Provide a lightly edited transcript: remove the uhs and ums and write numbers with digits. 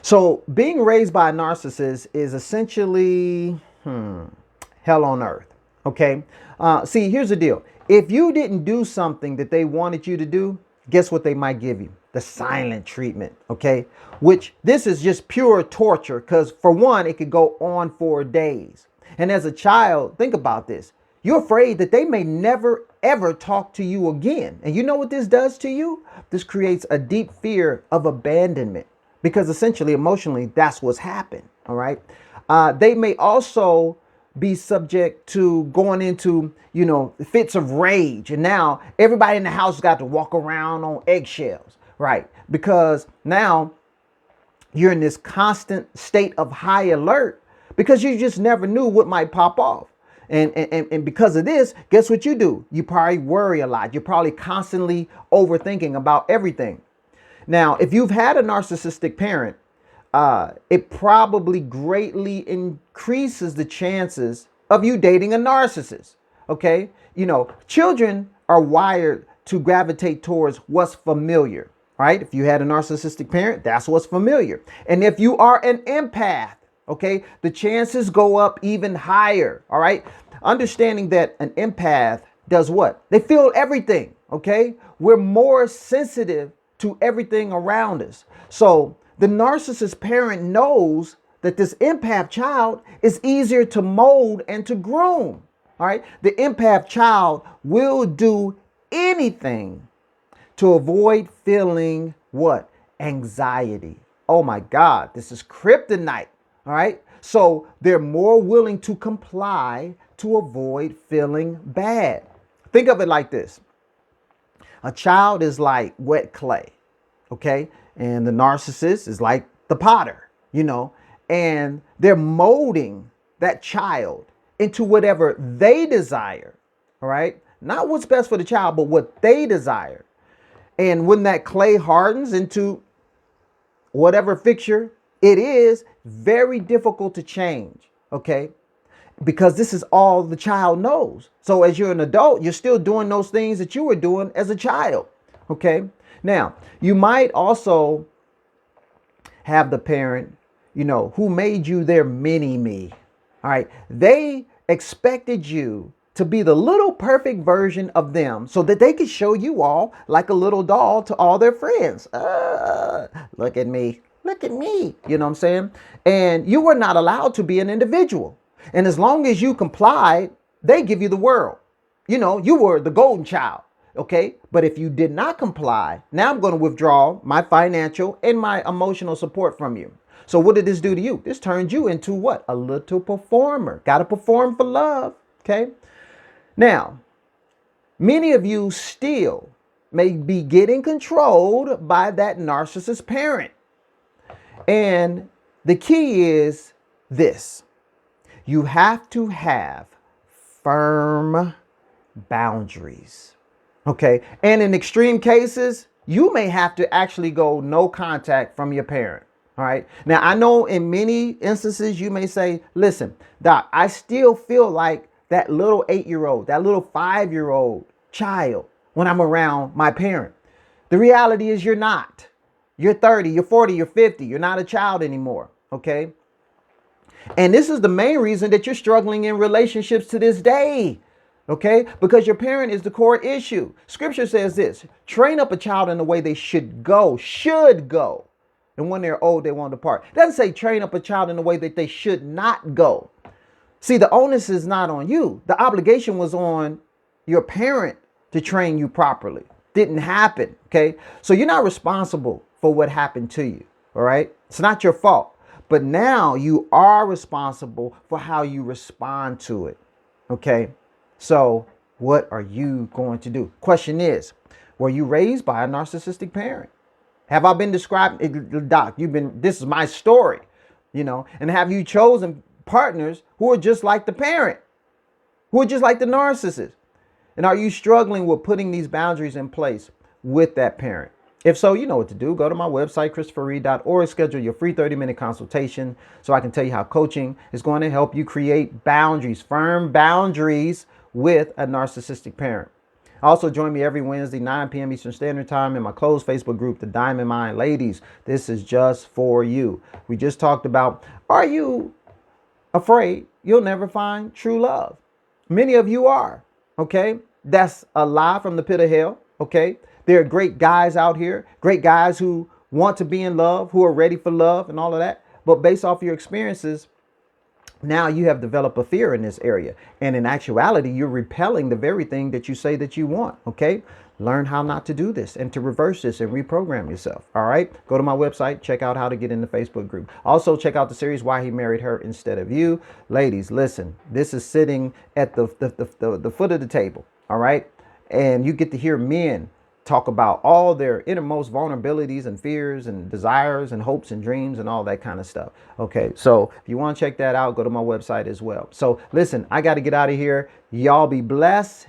So being raised by a narcissist is essentially hell on earth. Okay. See, here's the deal. If you didn't do something that they wanted you to do, guess what they might give you? The silent treatment. Okay. Which this is just pure torture because, for one, it could go on for days. And as a child, think about this. You're afraid that they may never ever talk to you again. And you know what this does to you? This creates a deep fear of abandonment because essentially, emotionally, that's what's happened. All right. They may also be subject to going into, fits of rage. And now everybody in the house has got to walk around on eggshells, right? Because now you're in this constant state of high alert because you just never knew what might pop off. And because of this, guess what you do? You probably worry a lot. You're probably constantly overthinking about everything. Now, if you've had a narcissistic parent, it probably greatly increases the chances of you dating a narcissist. Okay. Children are wired to gravitate towards what's familiar, right? If you had a narcissistic parent, that's what's familiar. And if you are an empath, okay, the chances go up even higher. All right. Understanding that an empath does what? They feel everything. Okay. We're more sensitive to everything around us. So the narcissist parent knows that this empath child is easier to mold and to groom. All right. The empath child will do anything to avoid feeling what? Anxiety. Oh my God, this is kryptonite. All right. So they're more willing to comply to avoid feeling bad. Think of it like this. A child is like wet clay. Okay. And the narcissist is like the potter, and they're molding that child into whatever they desire. All right. Not what's best for the child, but what they desire. And when that clay hardens into whatever fixture it is, very difficult to change. Okay. Because this is all the child knows. So as you're an adult, you're still doing those things that you were doing as a child. Okay. Now, you might also have the parent, who made you their mini me. All right. They expected you to be the little perfect version of them so that they could show you all like a little doll to all their friends. Look at me. Look at me. You know what I'm saying? And you were not allowed to be an individual. And as long as you complied, they give you the world. You were the golden child. Okay. But if you did not comply, now I'm going to withdraw my financial and my emotional support from you. So what did this do to you? This turned you into what? A little performer. Got to perform for love. Okay. Now, many of you still may be getting controlled by that narcissist parent. And the key is this. You have to have firm boundaries. Okay. And in extreme cases, you may have to actually go no contact from your parent. All right. Now, I know in many instances you may say, listen, Doc, I still feel like that little 8-year-old, that little 5-year-old child when I'm around my parent. The reality is you're not. You're 30, you're 40, you're 50. You're not a child anymore. Okay. And this is the main reason that you're struggling in relationships to this day. Okay, because your parent is the core issue. Scripture says this: train up a child in the way they should go. And when they're old, they won't depart. It doesn't say train up a child in the way that they should not go. See, the onus is not on you. The obligation was on your parent to train you properly. Didn't happen. Okay, so you're not responsible for what happened to you. All right, it's not your fault. But now you are responsible for how you respond to it. Okay. So what are you going to do? Question is, were you raised by a narcissistic parent? Have I been described, Doc, this is my story, and have you chosen partners who are just like the parent, who are just like the narcissist? And are you struggling with putting these boundaries in place with that parent? If so, you know what to do. Go to my website, christopherreed.org, schedule your free 30-minute consultation so I can tell you how coaching is going to help you create boundaries, firm boundaries with a narcissistic parent. Also, join me every Wednesday, 9 p.m. Eastern Standard Time in my closed Facebook group, The Diamond Mind. Ladies, this is just for you. We just talked about, are you afraid you'll never find true love? Many of you are, okay? That's a lie from the pit of hell, okay? There are great guys out here, great guys who want to be in love, who are ready for love and all of that. But based off your experiences, now you have developed a fear in this area. And in actuality, you're repelling the very thing that you say that you want. Okay. Learn how not to do this and to reverse this and reprogram yourself. All right. Go to my website, check out how to get in the Facebook group. Also, check out the series, Why He Married Her Instead of You. Ladies, listen, this is sitting at the foot of the table. All right. And you get to hear men talk about all their innermost vulnerabilities and fears and desires and hopes and dreams and all that kind of stuff. Okay, so if you want to check that out, go to my website as well. So listen, I got to get out of here. Y'all be blessed